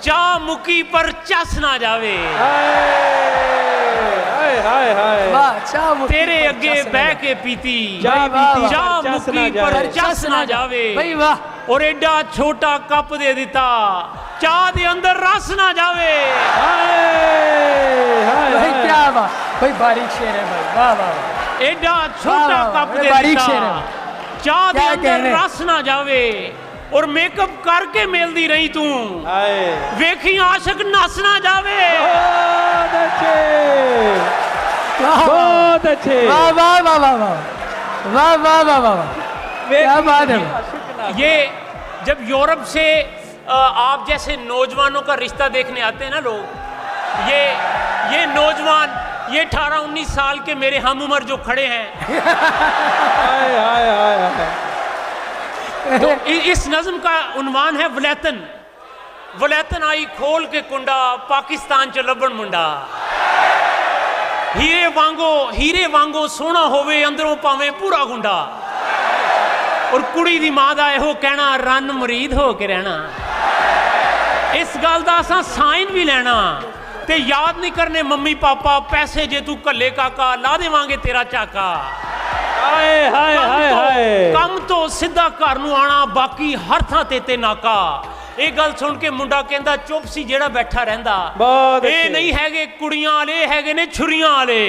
चाह मुकी पर चस ना जावे। तेरे अगे बह के पीती चाह मुकी पर चस ना जावे। और एडा छोटा कप दे दिता चाह दे अंदर रस ना जावे। क्या बात, भाई बारीक शेर है भाई, वाह वाह। एडा छोटा कप दे दिता चाह दे अंदर रस ना जावे। और मेकअप करके मिलदी रही तू वेखी आशिक नस ना जावे। बहुत अच्छे, बहुत अच्छे, वाह वाह वाह वाह वाह वाह वाह वाह वाह, क्या बात है। ये जब यूरोप से आप जैसे नौजवानों का रिश्ता देखने आते हैं ना लोग, ये नौजवान, ये 18-19 साल के मेरे हम उम्र जो खड़े हैं तो इस नज्म का उन्वान है वलैतन। वलैतन आई खोल के कुंडा पाकिस्तान च लबन मुंडा। हीरे वांगो सोना होवे अंदरों पावे पूरा गुंडा। और कुड़ी दी मां दा एहो कहना रन मुरीद हो के रहना। इस गल दा असां साइन भी लेना ते याद नहीं करने मम्मी पापा पैसे जे तू कल्ले काका ला देवांगे तेरा चाका। हाय हाय हाय हाय, कम तो सीधा घर नूं आना बाकी हर थां ते नाका। ये गल सुन के मुंडा कहंदा चुप सी जेड़ा बैठा रहिंदा। ये नहीं हैगे कुड़ियां वाले, हैगे ने छुरियां वाले।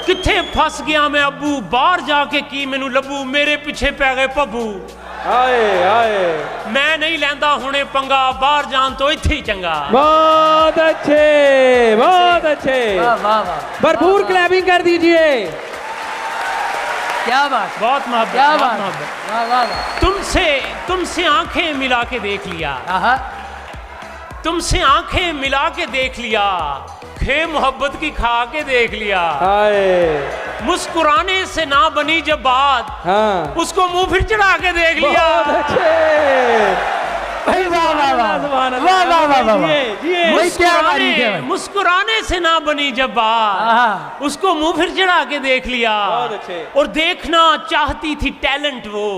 किथे फस गया मैं अब्बू बाहर जाके की मैनू लब्बू मेरे पीछे पै गए पब्बू। हाय हाय, मैं नहीं लैंदा हुणे पंगा बाहर जान तो इत्थे ही चंगा। बहुत अच्छे, बहुत अच्छे, भरपूर क्लैपिंग कर दीजिए। क्या बात, बहुत मोहब्बत, क्या बहुत बात, मोहब्बत। वाह वाह वाह। तुमसे आंखें मिला के देख लिया, तुमसे आंखें मिला के देख लिया, खे मोहब्बत की खा के देख लिया। मुस्कुराने से ना बनी जब बात, हाँ। उसको मुंह फिर चढ़ा के देख लिया। मुस्कुराने से ना बनी जब बात, उसको मुंह फिर चढ़ा के देख लिया। और देखना चाहती थी टैलेंट वो,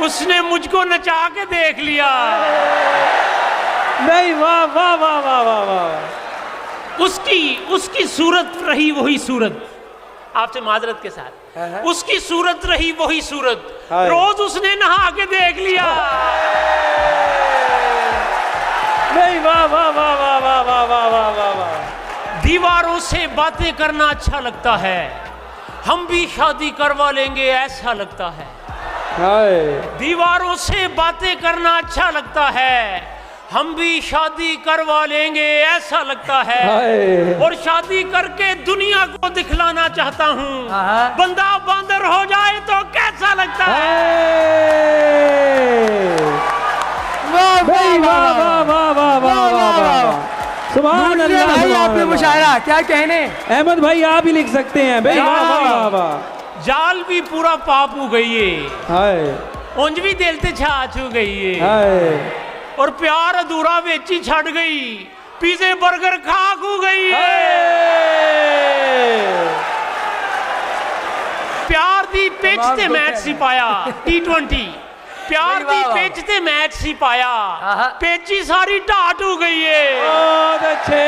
उसने मुझको नचा के देख लिया। नहीं, वाह वाह वाह वाह वाह वाह। उसकी सूरत रही वही सूरत, आपसे माजरत के साथ, उसकी सूरत रही वही सूरत, रोज उसने नहा के देख लिया। नहीं, वाह वाह वाह वाह वाह वाह वाह वाह वाह वाह। दीवारों से बातें करना अच्छा लगता है, हम भी शादी करवा लेंगे ऐसा लगता है। दीवारों से बातें करना अच्छा लगता है, हम भी शादी करवा लेंगे ऐसा लगता है। और शादी करके दुनिया को दिखलाना चाहता हूँ, बंदा बंदर हो जाए तो कैसा लगता है। वाह वाह वाह वाह वाह वाह वाह, सुभान अल्लाह भाई, आपने मुशायरा क्या कहने। अहमद भाई आप ही लिख सकते हैं भाई। वाह वाह वाह। जाल भी पूरा पाप हो गई है, उंज भी दिल ते छा छू गई है। और प्यार अधूरा वेची छड़ गई, पिज़्ज़े बर्गर खाक हो गई है। प्यार दी पिच ते मैच सी पाया T20, प्यार दी पिच ते मैच सी पाया, पिच ही सारी ढाट हो गई है। बहुत अच्छे।